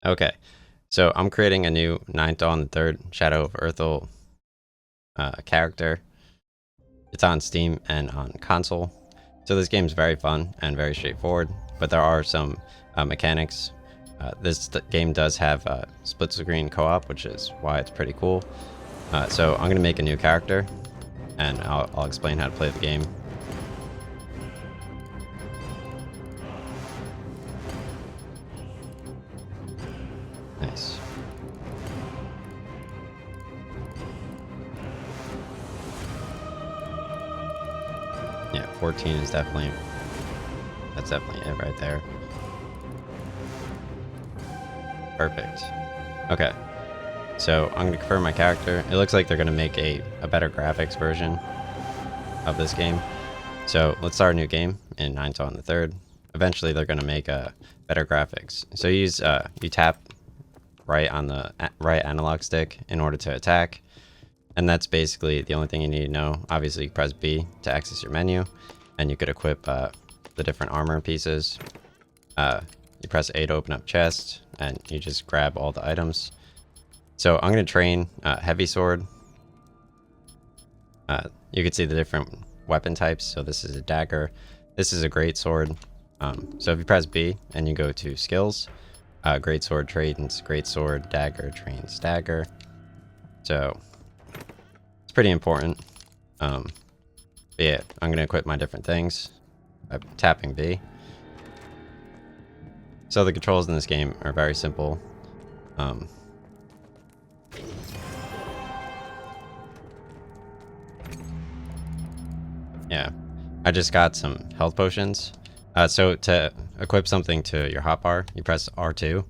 Okay, so I'm creating a new Ninth Dawn the Third Shadow of Earthel character. It's on Steam and on console. So this game's very fun and very straightforward, but there are some mechanics. This game does have split screen co-op, which is why it's pretty cool. So I'm going to make a new character, and I'll explain how to play the game. Nice. Yeah, 14 is definitely, that's definitely it right there. Perfect. Okay, so I'm going to confirm my character. It looks like they're going to make a better graphics version of this game. So let's start a new game in Ninth Dawn the Third. Eventually, they're going to make better graphics. So you tap right on the right analog stick in order to attack, and that's basically the only thing you need to know. Obviously, you press B to access your menu, and you could equip the different armor pieces. You press A to open up chests, and you just grab all the items. So I'm going to train heavy sword. You can see the different weapon types. So this is a dagger. This is a great sword. So if you press B and you go to skills, great sword trains great sword, dagger trains dagger. So it's pretty important. But yeah, I'm going to equip my different things by tapping B. So the controls in this game are very simple. Yeah, I just got some health potions. So to equip something to your hotbar, you press R2.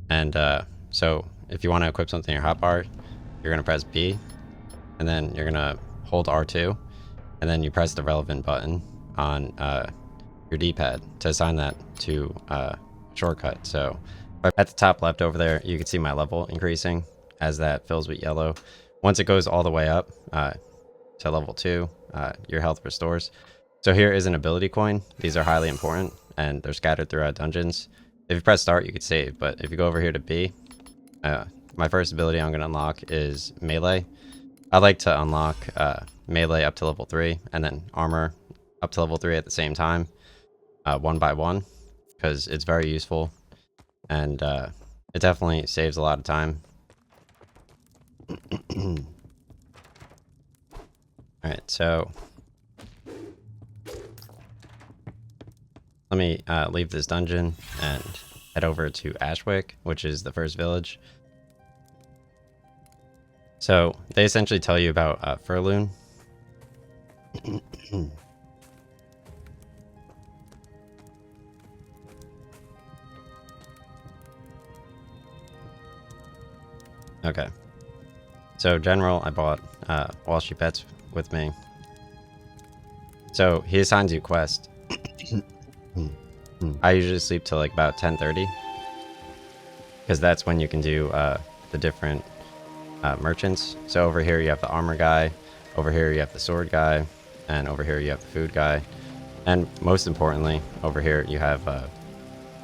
And so if you want to equip something to your hotbar, you're going to press B. And then you're going to hold R2. And then you press the relevant button on your D-pad to assign that to shortcut. So at the top left over there, you can see my level increasing as that fills with yellow. Once it goes all the way up to level 2, your health restores. So here is an ability coin. These are highly important, and they're scattered throughout dungeons. If you press start, you could save, but if you go over here to B, my first ability I'm going to unlock is melee. I like to unlock melee up to level 3, and then armor up to level 3 at the same time, one by one, because it's very useful, and it definitely saves a lot of time. Alright, so let me leave this dungeon and head over to Ashwick, which is the first village. So they essentially tell you about Furloon. Okay. So General, I bought Wall Street Bets with me. So he assigns you quest. I usually sleep till like about 10:30, because that's when you can do the different merchants. So over here you have the armor guy, over here you have the sword guy, and over here you have the food guy, and most importantly, over here you have the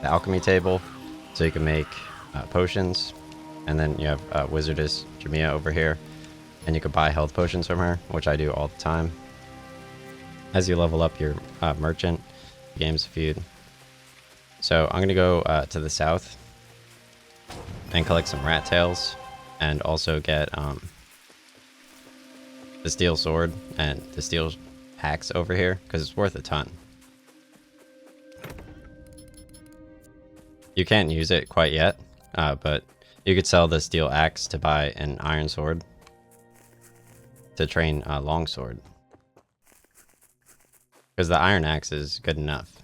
alchemy table, so you can make potions. And then you have Wizardess Jamia over here, and you can buy health potions from her, which I do all the time. As you level up your merchant, the game's a feud. So I'm gonna go to the south and collect some rat tails, and also get the steel sword and the steel axe over here, because it's worth a ton. You can't use it quite yet, but you could sell the steel axe to buy an iron sword to train a longsword, because the iron axe is good enough.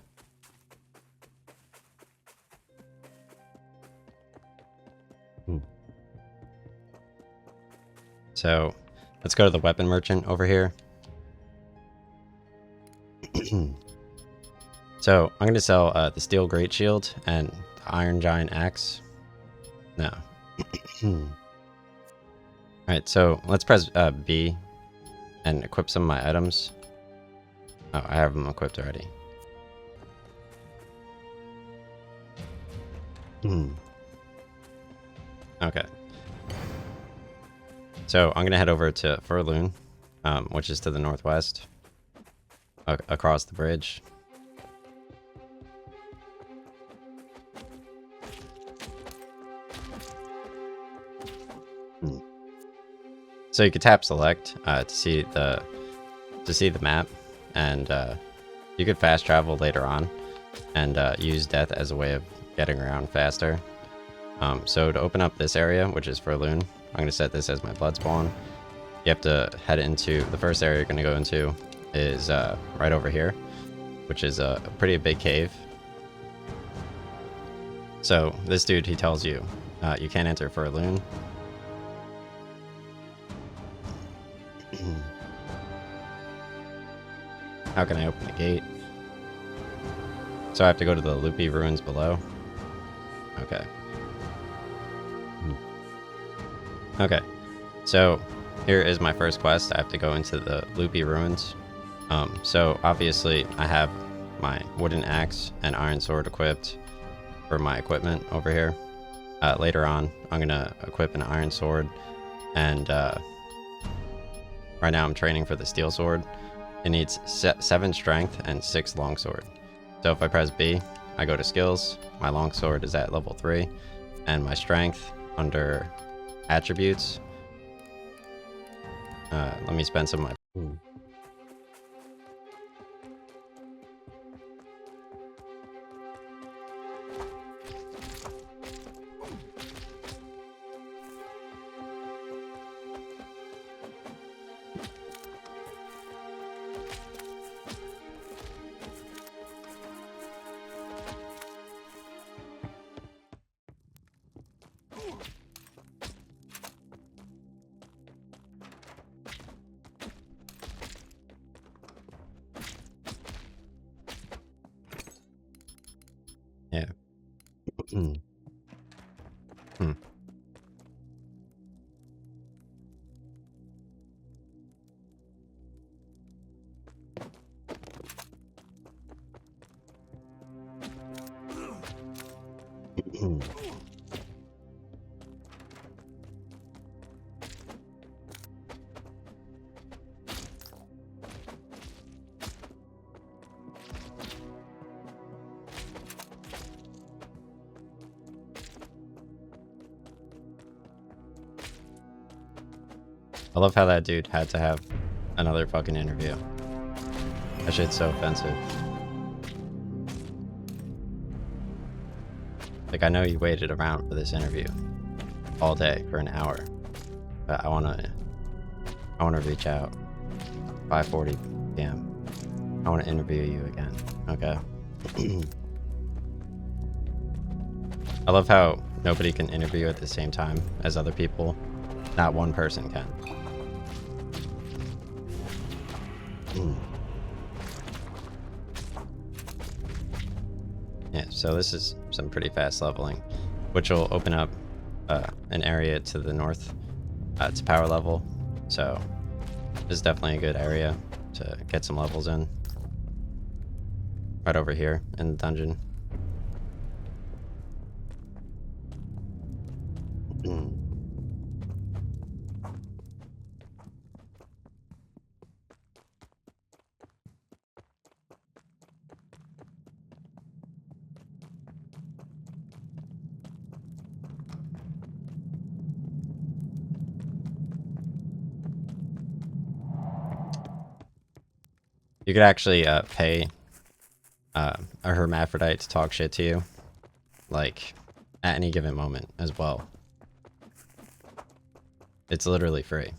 So let's go to the weapon merchant over here. So I'm going to sell the steel great shield and the iron giant axe. No. Alright, so let's press B and equip some of my items. Oh, I have them equipped already. Okay. So I'm gonna head over to Furloon, which is to the northwest, across the bridge. So you could tap select to see the map, and you could fast travel later on, and use death as a way of getting around faster. So to open up this area, which is Furloon, I'm going to set this as my blood spawn. You have to head into the first area you're going to go into is right over here, which is a pretty big cave. So this dude, he tells you you can't enter Furloon. How can I open the gate? So I have to go to the loopy ruins below. Okay. Okay. So here is my first quest. I have to go into the loopy ruins. So obviously I have my wooden axe and iron sword equipped for my equipment over here. Later on, I'm gonna equip an iron sword, and right now I'm training for the steel sword. It needs 7 strength and 6 longsword. So if I press B, I go to skills. My longsword is at level 3, and my strength under attributes. Let me spend some of my. Yeah. I love how that dude had to have another fucking interview. That shit's so offensive. Like, I know you waited around for this interview all day for an hour, but I wanna reach out. 5:40 p.m. I wanna interview you again. Okay. I love how nobody can interview at the same time as other people. Not one person can. Yeah, so this is some pretty fast leveling, which will open up an area to the north to power level. So this is definitely a good area to get some levels in. Right over here in the dungeon. You could actually pay a hermaphrodite to talk shit to you, like, at any given moment as well. It's literally free.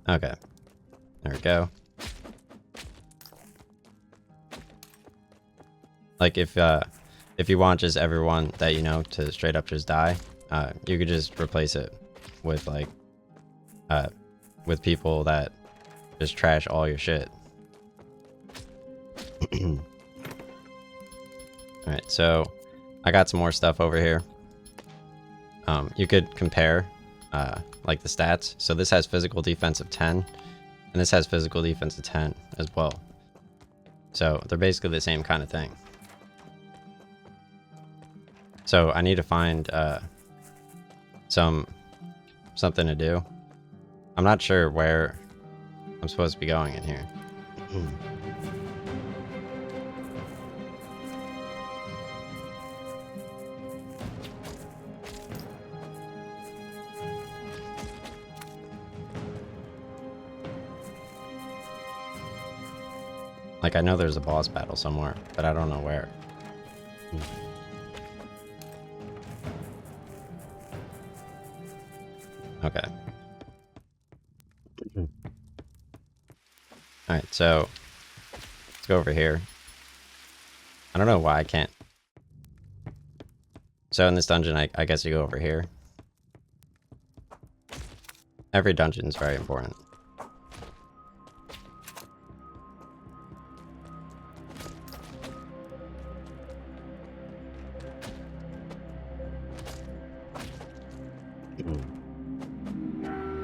Okay. There we go. Like, if you want just everyone that you know to straight up just die, you could just replace it with, like, with people that just trash all your shit. Alright, so I got some more stuff over here. You could compare, like, the stats. So this has physical defense of 10, and this has physical defense of 10 as well. So they're basically the same kind of thing. So I need to find something to do. I'm not sure where I'm supposed to be going in here. Like, I know there's a boss battle somewhere, but I don't know where. Okay. Alright, so let's go over here. I don't know why I can't. So in this dungeon, I guess you go over here. Every dungeon is very important.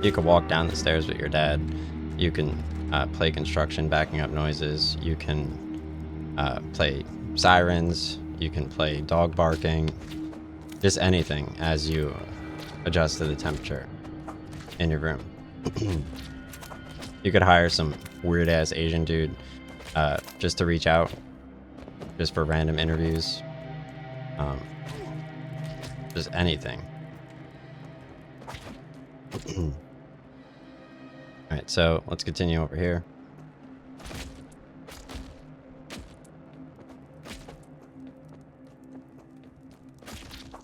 You can walk down the stairs with your dad. You can play construction backing up noises. You can play sirens. You can play dog barking. Just anything as you adjust to the temperature in your room. You could hire some weird ass Asian dude just to reach out, just for random interviews. Just anything. Alright, so let's continue over here.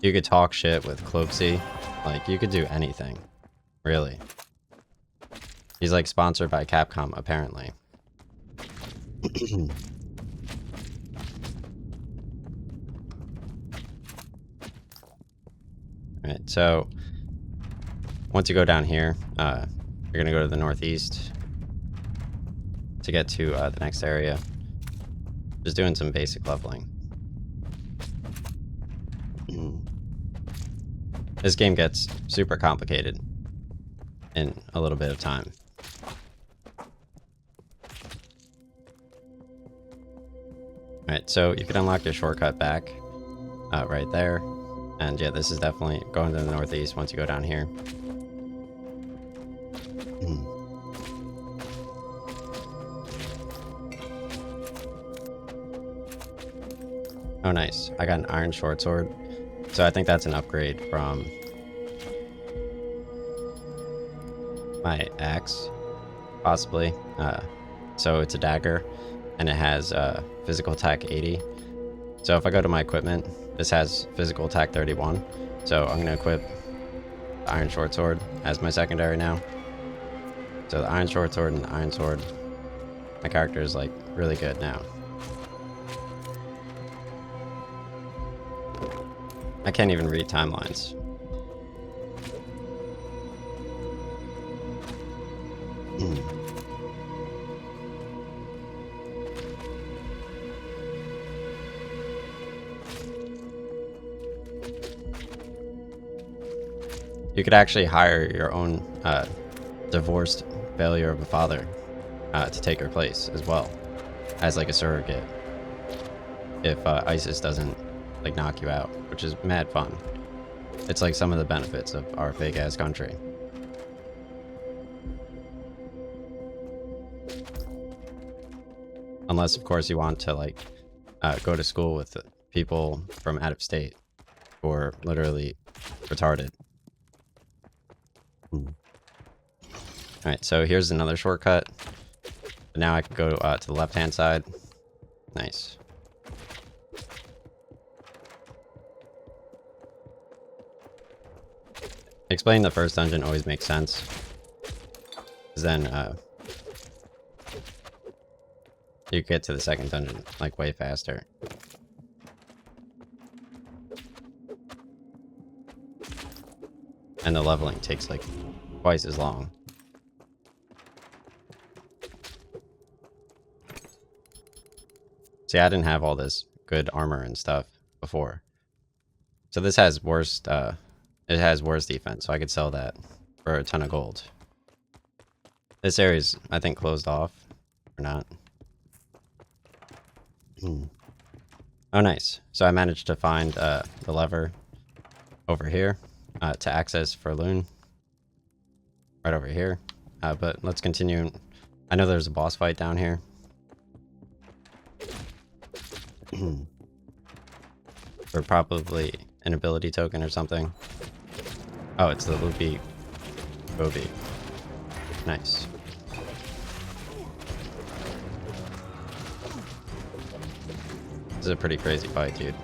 You could talk shit with Clopsy. Like, you could do anything. Really. He's like sponsored by Capcom, apparently. Alright, so once you go down here, you're gonna go to the northeast to get to the next area. Just doing some basic leveling. This game gets super complicated in a little bit of time. Alright, so you can unlock your shortcut back right there. And yeah, this is definitely going to the northeast once you go down here. Oh, nice. I got an iron short sword. So I think that's an upgrade from my axe, possibly. So it's a dagger, and it has physical attack 80. So if I go to my equipment, this has physical attack 31. So I'm going to equip the iron short sword as my secondary now. So the iron short sword and the iron sword, my character is like really good now. I can't even read timelines. You could actually hire your own divorced failure of a father to take her place as well, as like a surrogate, if ISIS doesn't like knock you out, which is mad fun. It's like some of the benefits of our fake ass country. Unless of course you want to like go to school with people from out of state who are literally retarded. Alright, so here's another shortcut. Now I can go to the left hand side. Nice. Explaining the first dungeon always makes sense. Because then you get to the second dungeon like way faster. And the leveling takes like twice as long. See, I didn't have all this good armor and stuff before. So this has worse, it has worse defense, so I could sell that for a ton of gold. This area's, I think, closed off, or not. Oh, nice. So I managed to find the lever over here to access Furloon. Right over here. But let's continue. I know there's a boss fight down here. Or probably an ability token or something. Oh, it's the Loopy Gobi. Nice. This is a pretty crazy fight, dude.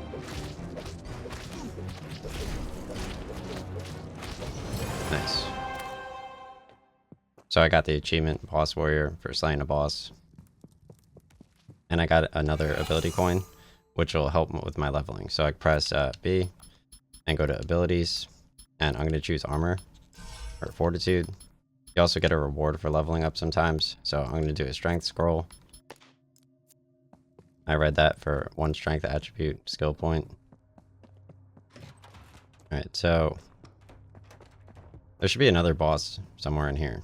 Nice. So I got the achievement Boss Warrior for slaying a boss. And I got another ability coin, which will help with my leveling. So I press B and go to abilities. And I'm going to choose armor or fortitude. You also get a reward for leveling up sometimes. So I'm going to do a strength scroll. I read that for 1 strength attribute skill point. Alright, so there should be another boss somewhere in here.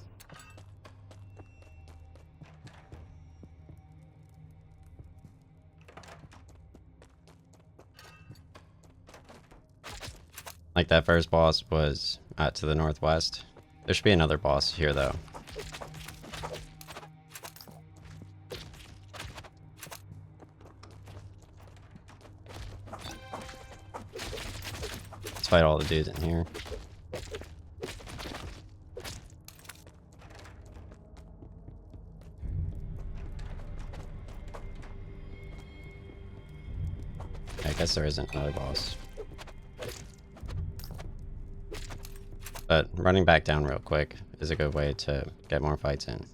Like that first boss was to the northwest. There should be another boss here though. Let's fight all the dudes in here. I guess there isn't another boss. But running back down real quick is a good way to get more fights in.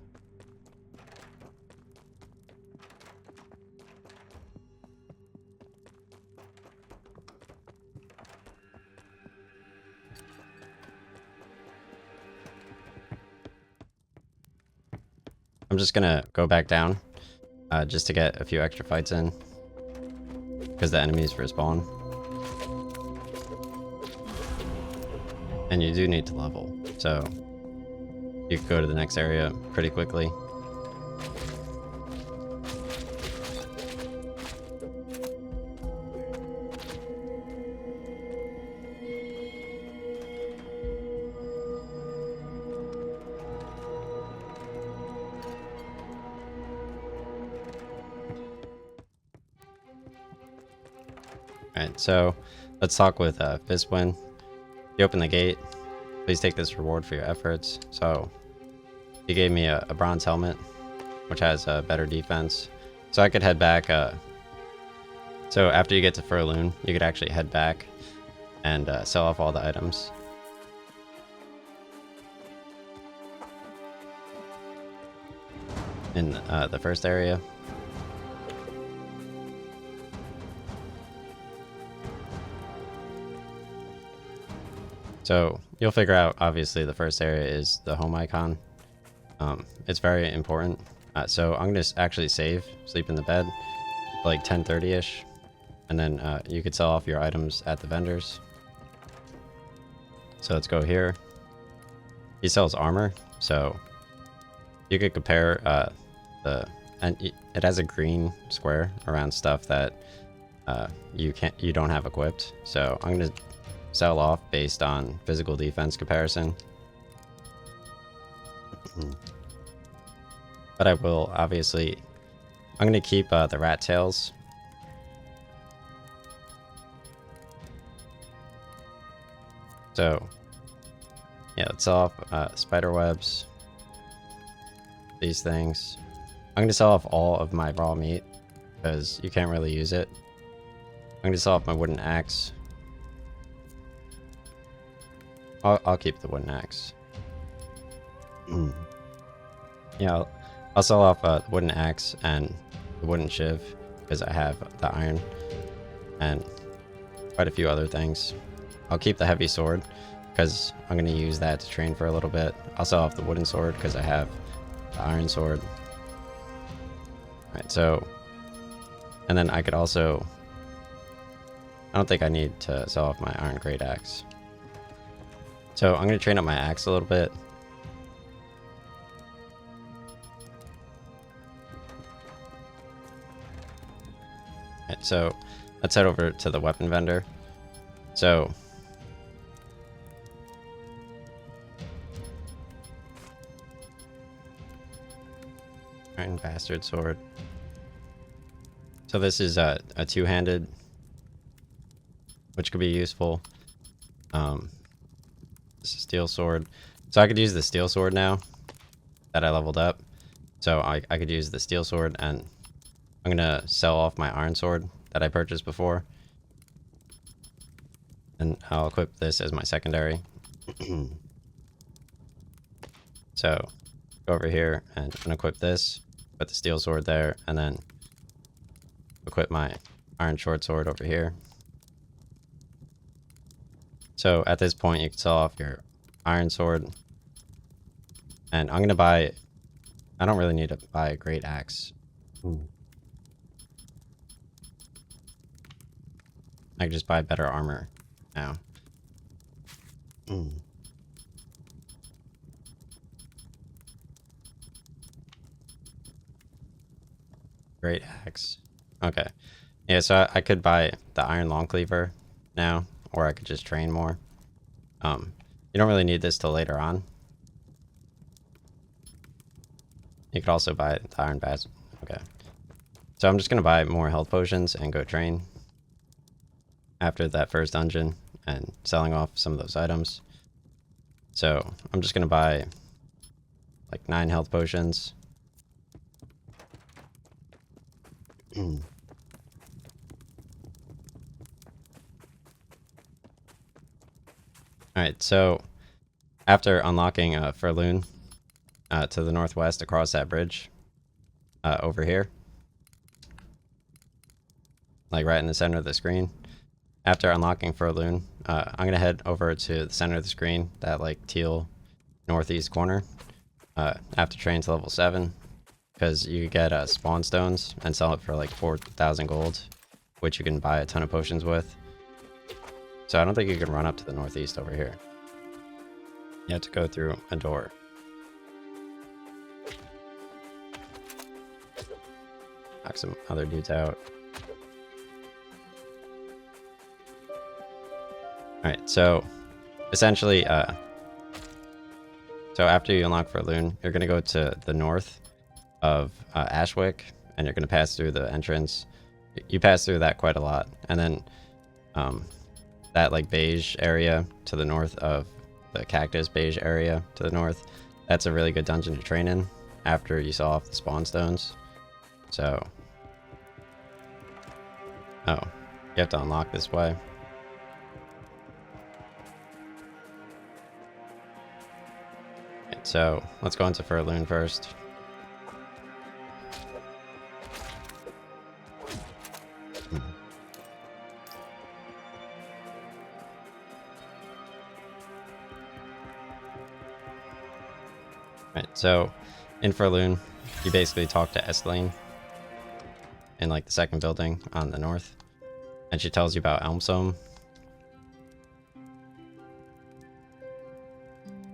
I'm just gonna go back down just to get a few extra fights in because the enemies respawn. And you do need to level, so you can go to the next area pretty quickly. Alright, so let's talk with Fistwind. You open the gate. Please take this reward for your efforts. So he gave me a bronze helmet, which has better defense. So I could head back. So after you get to Furloon, you could actually head back and sell off all the items. In the first area. So you'll figure out, obviously, the first area is the home icon. It's very important. So I'm going to actually sleep in the bed, like 10:30ish. And then you could sell off your items at the vendors. So let's go here. He sells armor, so you could compare and it has a green square around stuff that you don't have equipped. So I'm going to sell off based on physical defense comparison. But I will obviously, I'm going to keep the rat tails. So yeah, let's sell off spider webs, these things. I'm going to sell off all of my raw meat because you can't really use it. I'm going to sell off my wooden axe. I'll keep the wooden axe. Yeah, I'll sell off the wooden axe and the wooden shiv because I have the iron and quite a few other things. I'll keep the heavy sword because I'm going to use that to train for a little bit. I'll sell off the wooden sword because I have the iron sword. Alright, so, and then I could also, I don't think I need to sell off my iron great axe. So I'm going to train up my axe a little bit. Right, so let's head over to the weapon vendor. So Iron Bastard Sword. So this is a two-handed, which could be useful. This is Steel Sword. So I could use the Steel Sword now that I leveled up. So I could use the Steel Sword, and I'm gonna sell off my Iron Sword that I purchased before. And I'll equip this as my secondary. So go over here and unequip this, put the Steel Sword there, and then equip my Iron Short Sword over here. So at this point you can sell off your Iron Sword. And I'm gonna buy, I don't really need to buy a Great Axe. I can just buy better armor now. Great Axe. Okay. Yeah, so I could buy the Iron Long Cleaver now, or I could just train more. You don't really need this till later on. You could also buy the Iron Bastard. Okay. So I'm just gonna buy more health potions and go train after that first dungeon and selling off some of those items. So I'm just gonna buy like 9 health potions. Alright, so after unlocking Furloon to the northwest across that bridge over here, like right in the center of the screen, after unlocking Furloon, I'm gonna head over to the center of the screen, that like teal northeast corner, after train to level 7, because you get spawn stones and sell it for like 4,000 gold, which you can buy a ton of potions with. So I don't think you can run up to the northeast over here. You have to go through a door. Knock some other dudes out. Alright, so essentially, so after you unlock Furloon, you're going to go to the north of Ashwick, and you're going to pass through the entrance. You pass through that quite a lot. And then that like beige area to the north of the cactus beige area to the north, that's a really good dungeon to train in after you saw off the spawn stones. So, oh, you have to unlock this way. Okay, so let's go into Furloon first. Right, so in Furloon, you basically talk to Estline in like the second building on the north, and she tells you about Elmsome,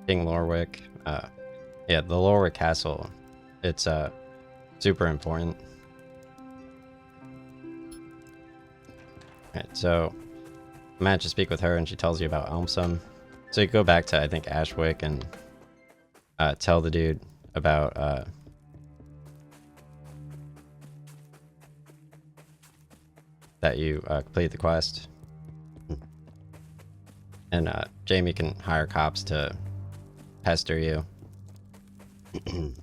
King Lorwick. Yeah, the Lorwick Castle. It's super important. Right, so I managed to speak with her, and she tells you about Elmsome. So you go back to I think Ashwick and tell the dude about that you complete the quest, and Jamie can hire cops to pester you. Alright,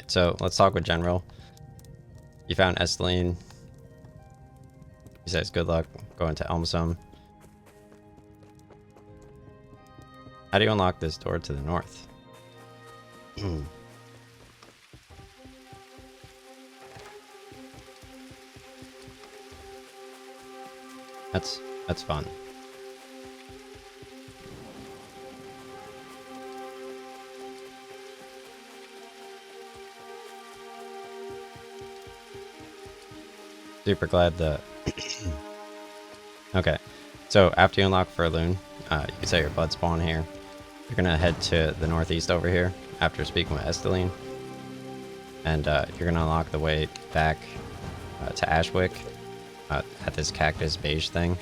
so let's talk with General. You found Estline. He says good luck going to Elmsome. How do you unlock this door to the north? That's fun. Super glad that. Okay, so after you unlock Furloon, you can set your blood spawn here. You're gonna head to the northeast over here after speaking with Estline. and you're gonna unlock the way back to Ashwick at this cactus beige thing,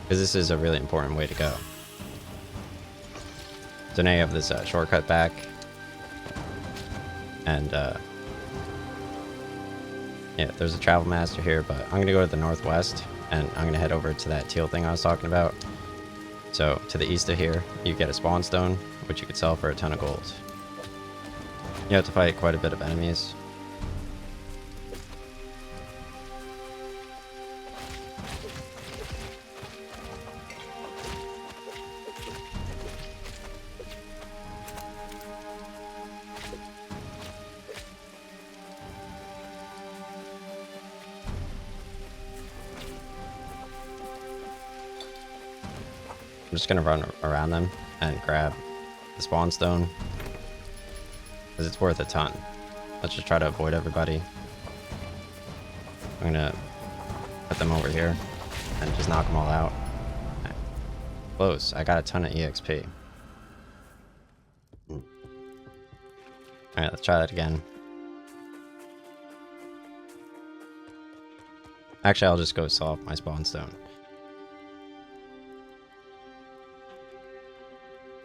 because this is a really important way to go. So now you have this shortcut back, and yeah, there's a travel master here, but I'm gonna go to the northwest, and I'm gonna head over to that teal thing I was talking about. So to the east of here, you get a spawn stone, which you could sell for a ton of gold. You have to fight quite a bit of enemies. I'm just gonna run around them and grab the spawn stone, because it's worth a ton. Let's just try to avoid everybody. I'm gonna put them over here and just knock them all out. Okay. Close. I got a ton of EXP. Alright, let's try that again. Actually, I'll just go sell off my spawn stone.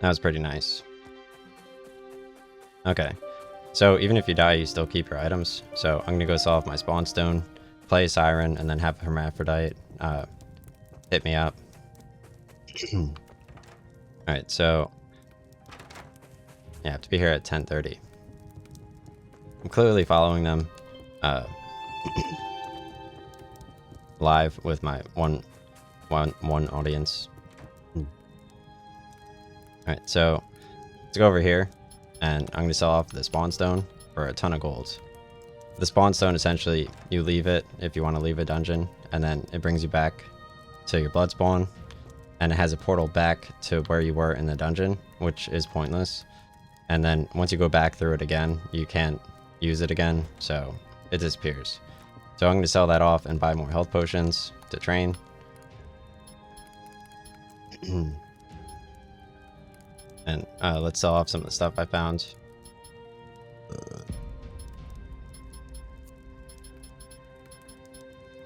That was pretty nice. Okay, so even if you die, you still keep your items. So I'm gonna go sell off my spawn stone, play Siren, and then have Hermaphrodite hit me up. Alright, so yeah, I have to be here at 10:30. I'm clearly following them live with my one audience. Alright, so let's go over here, and I'm going to sell off the spawn stone for a ton of gold. The spawn stone, essentially, you leave it if you want to leave a dungeon, and then it brings you back to your blood spawn, and it has a portal back to where you were in the dungeon, which is pointless. And then once you go back through it again, you can't use it again, so it disappears. So I'm going to sell that off and buy more health potions to train. And let's sell off some of the stuff I found.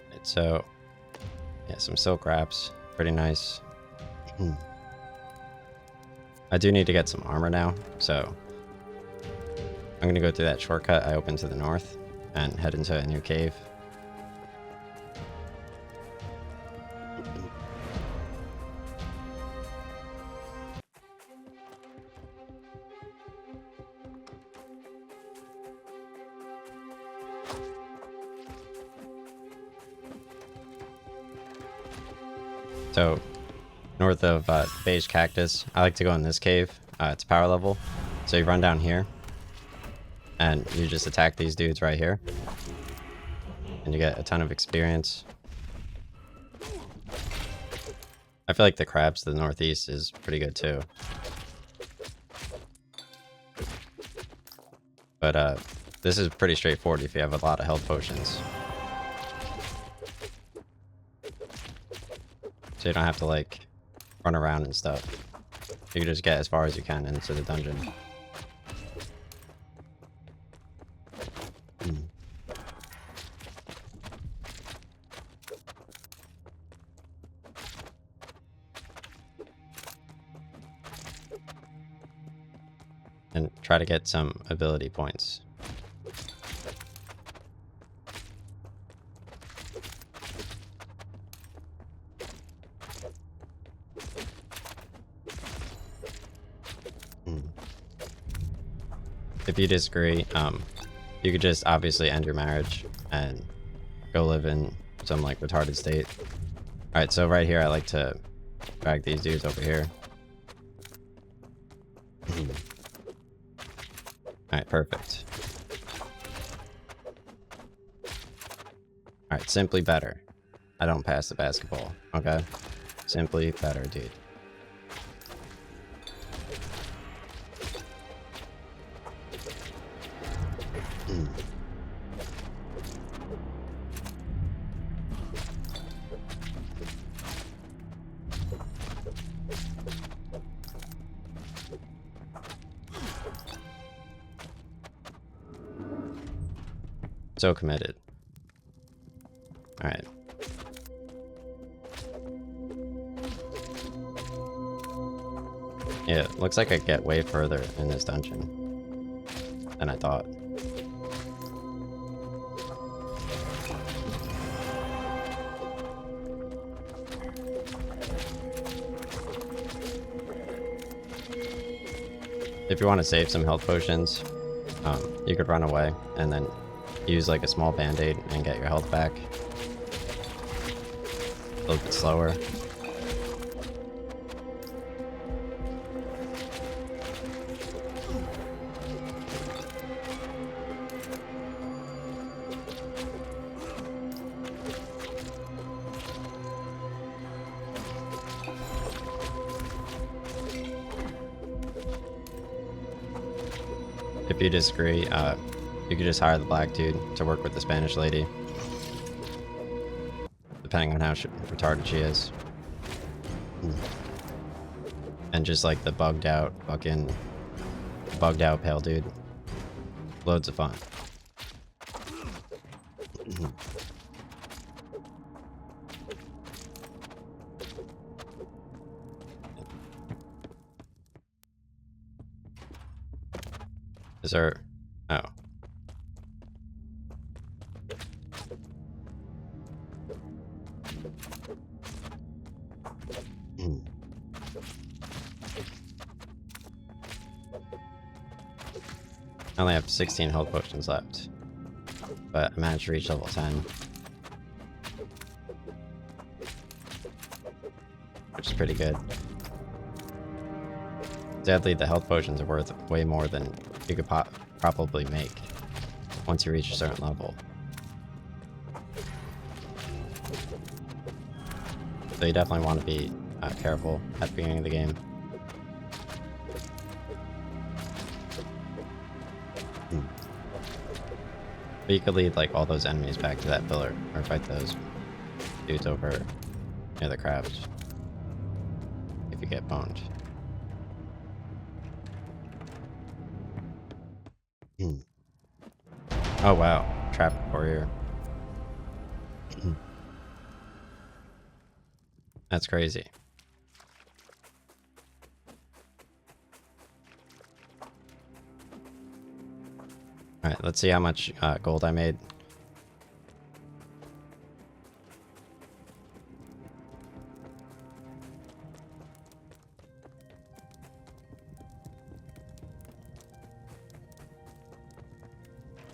Right, so yeah, some silk wraps, pretty nice. I do need to get some armor now, so I'm gonna go through that shortcut I opened to the north and head into a new cave. So, north of Beige Cactus, I like to go in this cave. It's power level. So you run down here, and you just attack these dudes right here. And you get a ton of experience. I feel like the crabs to the northeast is pretty good too. But this is pretty straightforward if you have a lot of health potions. So you don't have to like run around and stuff. You can just get as far as you can into the dungeon. And try to get some ability points. If you disagree, you could just obviously end your marriage and go live in some like retarded state. Alright, so right here I like to drag these dudes over here. Alright, perfect. Alright, simply better. I don't pass the basketball, okay? Simply better, dude. So committed. Alright. Yeah, looks like I get way further in this dungeon than I thought. If you want to save some health potions, you could run away and then use like a small band-aid and get your health back. A little bit slower. If you disagree, you could just hire the black dude to work with the Spanish lady. Depending on how retarded she is. And just like the bugged out pale dude. Loads of fun. Is there... Oh. I only have 16 health potions left. But I managed to reach level 10. Which is pretty good. Sadly, the health potions are worth way more than you could probably make once you reach a certain level. So you definitely want to be careful at the beginning of the game. But you could lead like all those enemies back to that pillar, or fight those dudes over near the crabs if you get boned. Oh wow, trapped warrior. That's crazy. Alright, let's see how much gold I made.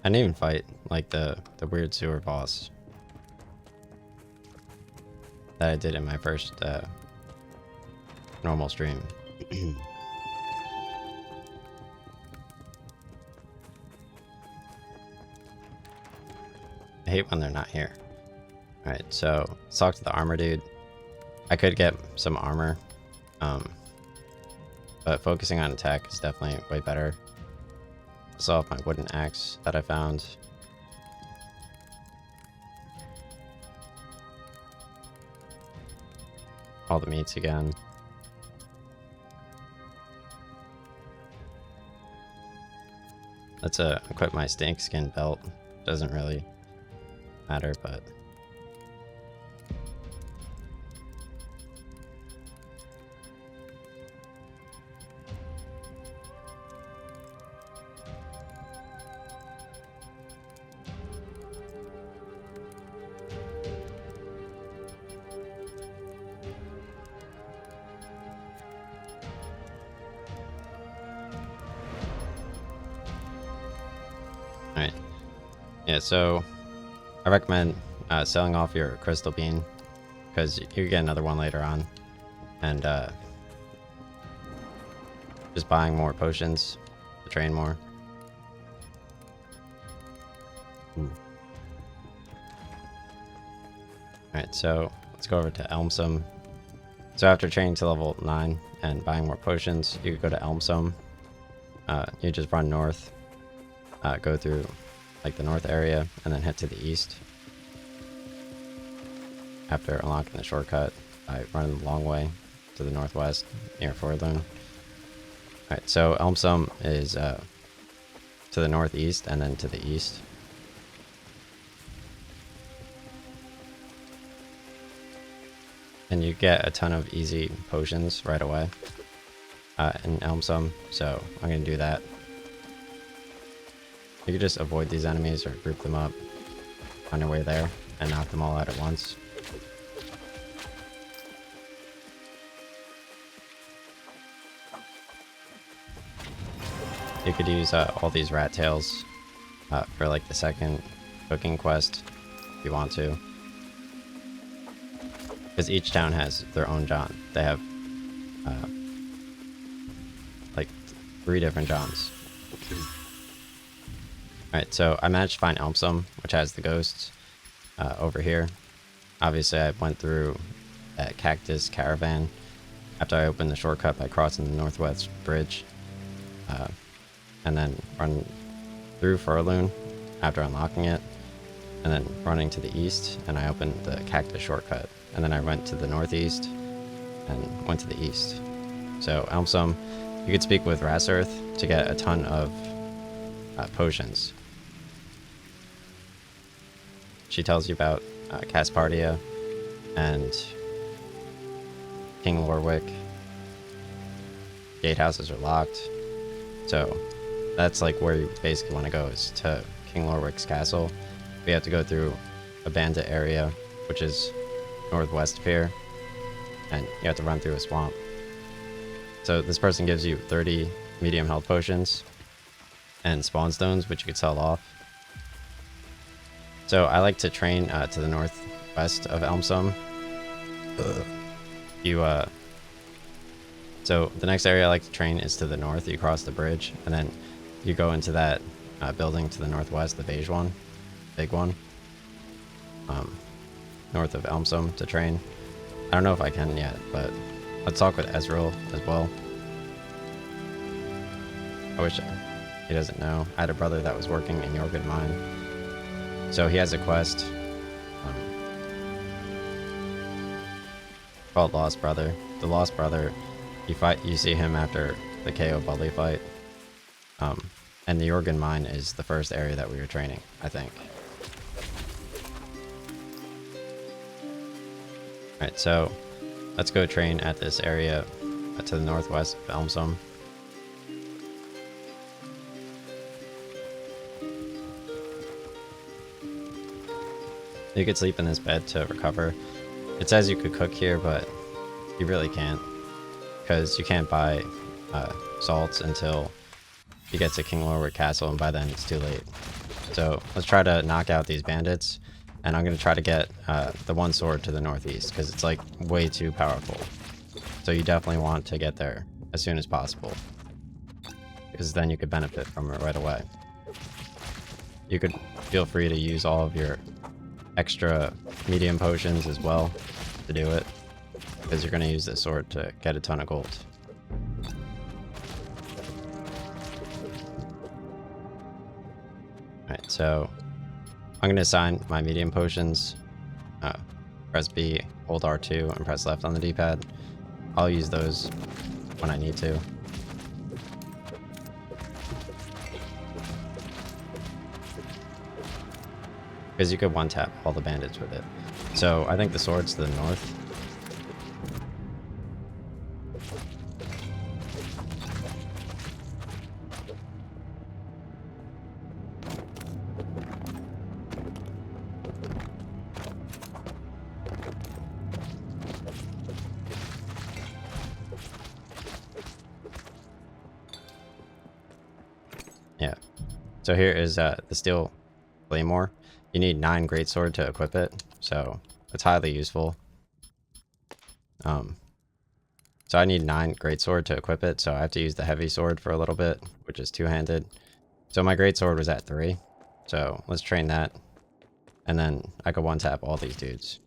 I didn't even fight like the weird sewer boss that I did in my first normal stream. I hate when they're not here. Alright, so let's talk to the armor dude. I could get some armor, but focusing on attack is definitely way better. Saw off my wooden axe that I found. All the meats again. Let's equip my stink skin belt. Doesn't really matter, but alright. Yeah, so I recommend selling off your crystal bean, because you get another one later on, and just buying more potions to train more. Alright, so let's go over to Elmsome. So after training to level 9 and buying more potions, you could go to Elmsome. You just run north, go through like the north area, and then head to the east. After unlocking the shortcut, I run the long way to the northwest near Forloon. Alright, so Elmsome is to the northeast and then to the east. and you get a ton of easy potions right away in Elmsum, so I'm going to do that. You can just avoid these enemies or group them up on your way there and knock them all out at once. You could use all these rat tails for like the second cooking quest if you want to. Because each town has their own John. They have like 3 different Johns. Alright, so I managed to find Elmsum, which has the ghosts over here. Obviously, I went through that cactus caravan. After I opened the shortcut by crossing the Northwest Bridge. And then run through Furloon after unlocking it. And then running to the east, and I opened the cactus shortcut. And then I went to the northeast and went to the east. So Elmsum, you could speak with Rasurth to get a ton of potions. She tells you about Caspardia and King Lorwick. Gatehouses are locked. So that's like where you basically want to go, is to King Lorwick's castle. We have to go through a bandit area, which is northwest of here, and you have to run through a swamp. So this person gives you 30 medium health potions and spawn stones, which you could sell off. So I like to train to the northwest of Elmsum. So the next area I like to train is to the north. You cross the bridge, and then you go into that building to the northwest, the beige one, big one, north of Elmsum to train. I don't know if I can yet, but let's talk with Ezreal as well. I wish he doesn't know. I had a brother that was working in Yorgud Mine, so he has a quest called Lost Brother. The Lost Brother, you see him after the KO Bully fight. And the Yorgud Mine is the first area that we were training, I think. Alright, so let's go train at this area to the northwest of Elmsum. You could sleep in this bed to recover. It says you could cook here, but you really can't, because you can't buy salts until you get to King Lorwick Castle, and by then it's too late. So let's try to knock out these bandits, and I'm going to try to get the one sword to the northeast, because it's like way too powerful. So you definitely want to get there as soon as possible, because then you could benefit from it right away. You could feel free to use all of your extra medium potions as well to do it, because you're going to use this sword to get a ton of gold. Alright, so I'm going to assign my medium potions. Press B, hold R2, and press left on the D-pad. I'll use those when I need to. Because you could one-tap all the bandits with it. So I think the sword's to the north. Yeah. So here is the steel claymore. You need 9 greatsword to equip it, so it's highly useful. So I need 9 greatsword to equip it, so I have to use the heavy sword for a little bit, which is 2-handed. So my greatsword was at 3, so let's train that, and then I could one-tap all these dudes.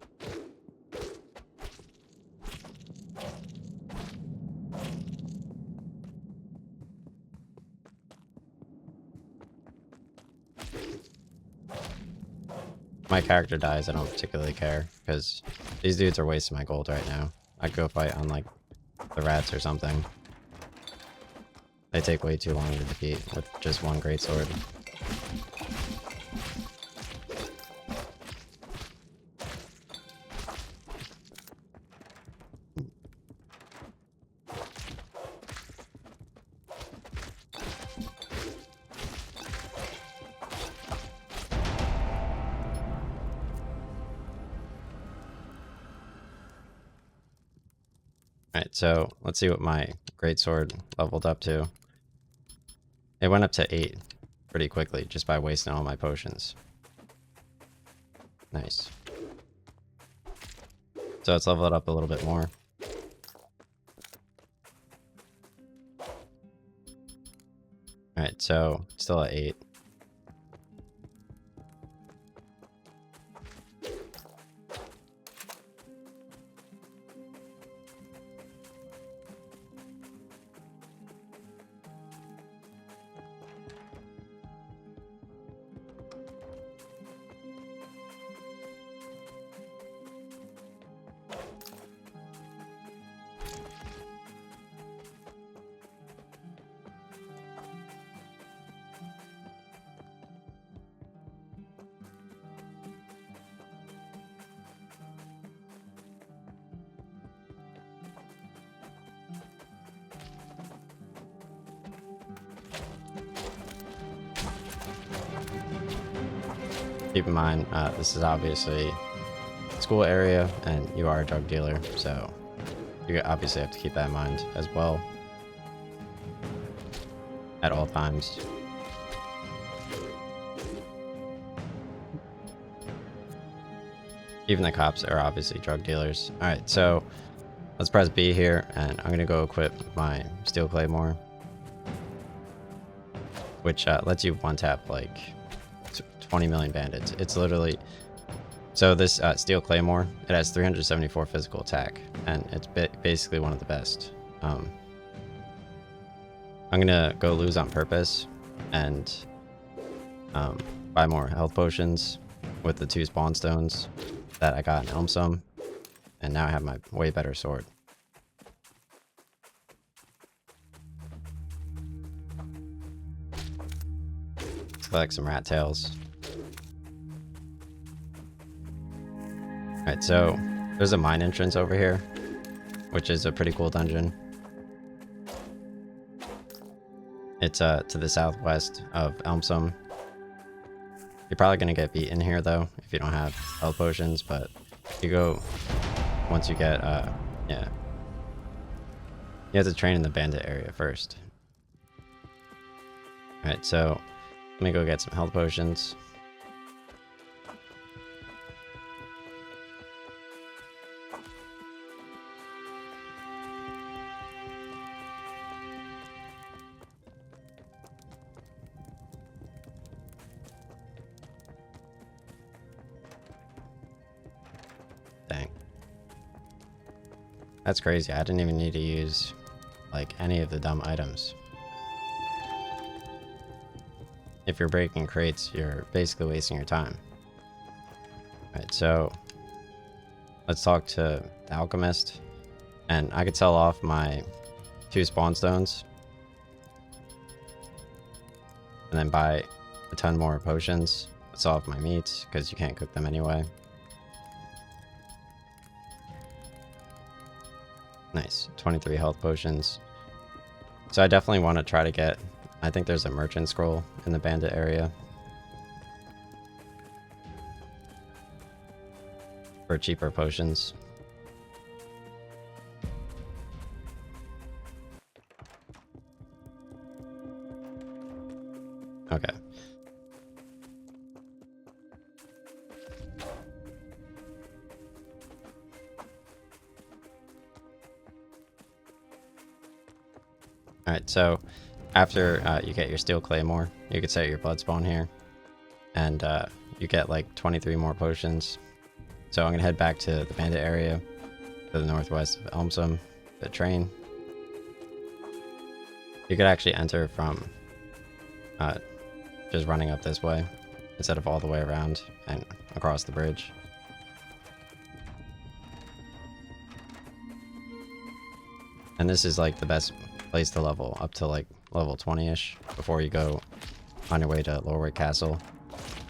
My character dies, I don't particularly care, because these dudes are wasting my gold right now. I'd go fight on like the rats or something. They take way too long to defeat with just one greatsword. Alright, so let's see what my greatsword leveled up to. It went up to 8 pretty quickly just by wasting all my potions. Nice. So let's level it up a little bit more. Alright, so still at 8. Keep in mind, this is obviously a school area, and you are a drug dealer, so you obviously have to keep that in mind as well at all times. Even the cops are obviously drug dealers. Alright, so let's press B here, and I'm gonna go equip my Steel Claymore, which lets you one-tap like 20 million bandits. It's literally... So this Steel Claymore, it has 374 physical attack, and it's basically one of the best. I'm gonna go lose on purpose and buy more health potions with the 2 spawn stones that I got in Elmsum, and now I have my way better sword. Let's collect some rat tails. Alright, so there's a mine entrance over here, which is a pretty cool dungeon. It's to the southwest of Elmsum. You're probably going to get beat in here though, if you don't have health potions, but you go, once you get, yeah. You have to train in the bandit area first. Alright, so let me go get some health potions. Dang. That's crazy. I didn't even need to use like any of the dumb items. If you're breaking crates, you're basically wasting your time. Alright, so let's talk to the alchemist, and I could sell off my 2 spawn stones and then buy a ton more potions. Sell off my meats because you can't cook them anyway. Nice, 23 health potions. So I definitely want to try to get, I think there's a merchant scroll in the bandit area for cheaper potions. Okay. Alright, so after you get your Steel Claymore, you can set your blood spawn here, and you get like 23 more potions. So I'm going to head back to the bandit area to the northwest of Elmsum, the train. You could actually enter from just running up this way instead of all the way around and across the bridge. And this is like the best place to level up to like level 20-ish before you go on your way to Lorwyd Castle.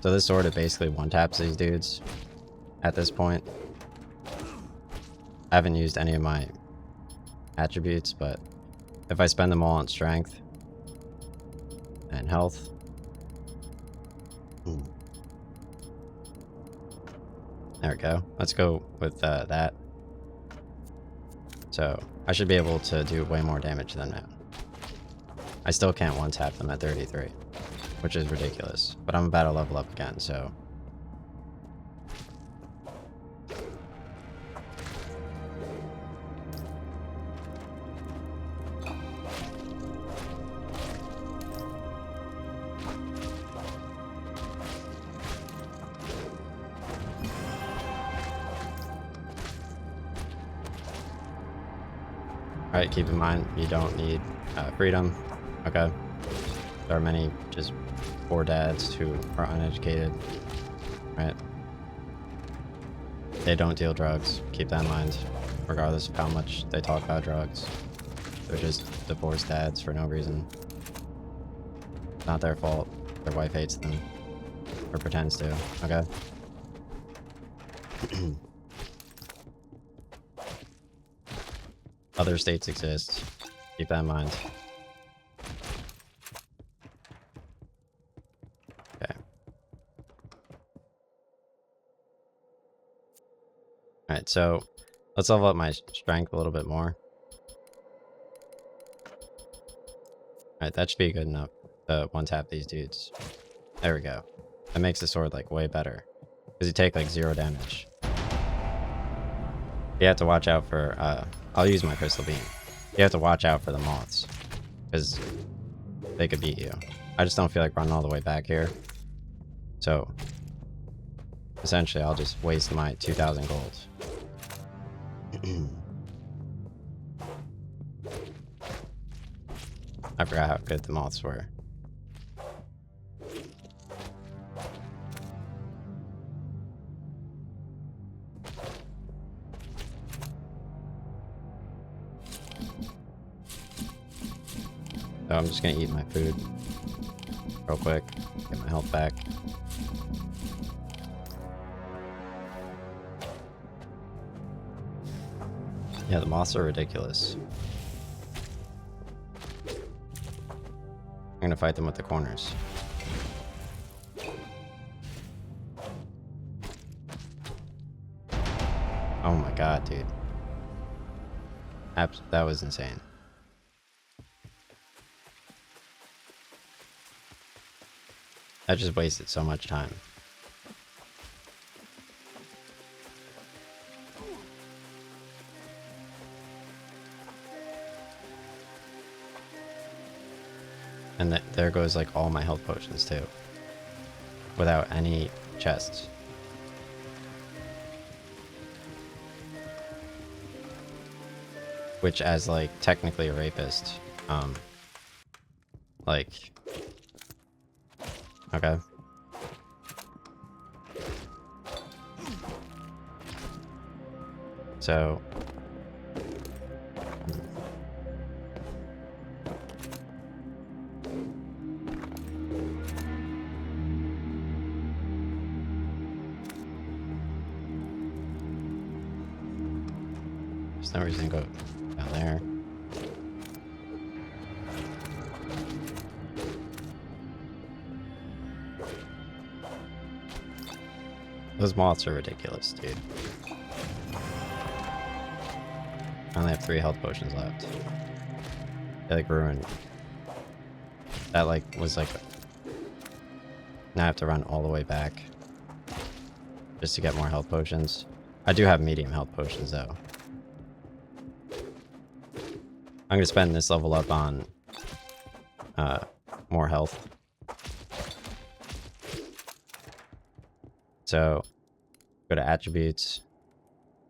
So this sword, it basically one-taps these dudes at this point. I haven't used any of my attributes, but if I spend them all on strength and health, there we go. Let's go with that. So I should be able to do way more damage than that. I still can't one-tap them at 33, which is ridiculous. But I'm about to level up again, so... Alright, keep in mind, you don't need freedom. Okay. There are many just poor dads who are uneducated. Right? They don't deal drugs. Keep that in mind. Regardless of how much they talk about drugs. They're just divorced dads for no reason. Not their fault. Their wife hates them. Or pretends to. Okay? Other states exist. Keep that in mind. Okay. Alright, so let's level up my strength a little bit more. Alright, that should be good enough to one-tap these dudes. There we go. That makes the sword like way better. Because you take like 0 damage. You have to watch out for I'll use my crystal beam. You have to watch out for the moths, because they could beat you. I just don't feel like running all the way back here. So, essentially, I'll just waste my 2,000 gold. I forgot how good the moths were. So I'm just gonna eat my food real quick, get my health back. Yeah, the moths are ridiculous. I'm gonna fight them with the corners. Oh my god, dude. That was insane. I just wasted so much time. And there goes like all my health potions too. Without any chests. Which, as like technically a rapist, like, okay. So there's no reason to go down there. Those moths are ridiculous, dude. I only have 3 health potions left. They like ruined. That like was like. Now I have to run all the way back just to get more health potions. I do have medium health potions though. I'm gonna spend this level up on more health. So go to attributes.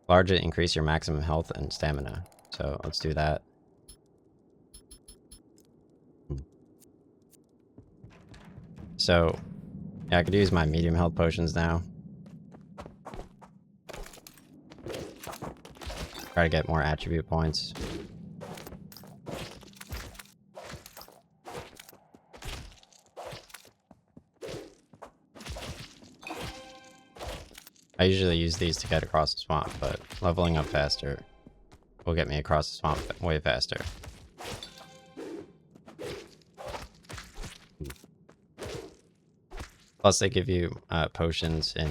Largely increase your maximum health and stamina. So let's do that. So yeah, I could use my medium health potions now. Try to get more attribute points. I usually use these to get across the swamp, but leveling up faster will get me across the swamp way faster. Plus they give you potions in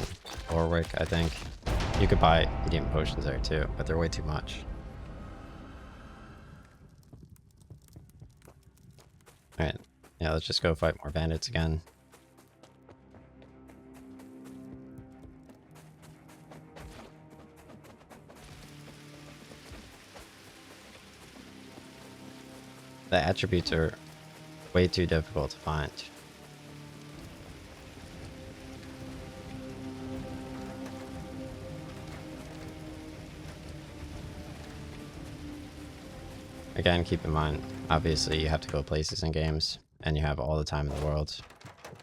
Orwick, I think. You could buy medium potions there too, but they're way too much. Yeah, let's just go fight more bandits again. The attributes are way too difficult to find. Again, keep in mind, obviously you have to go places in games, and you have all the time in the world.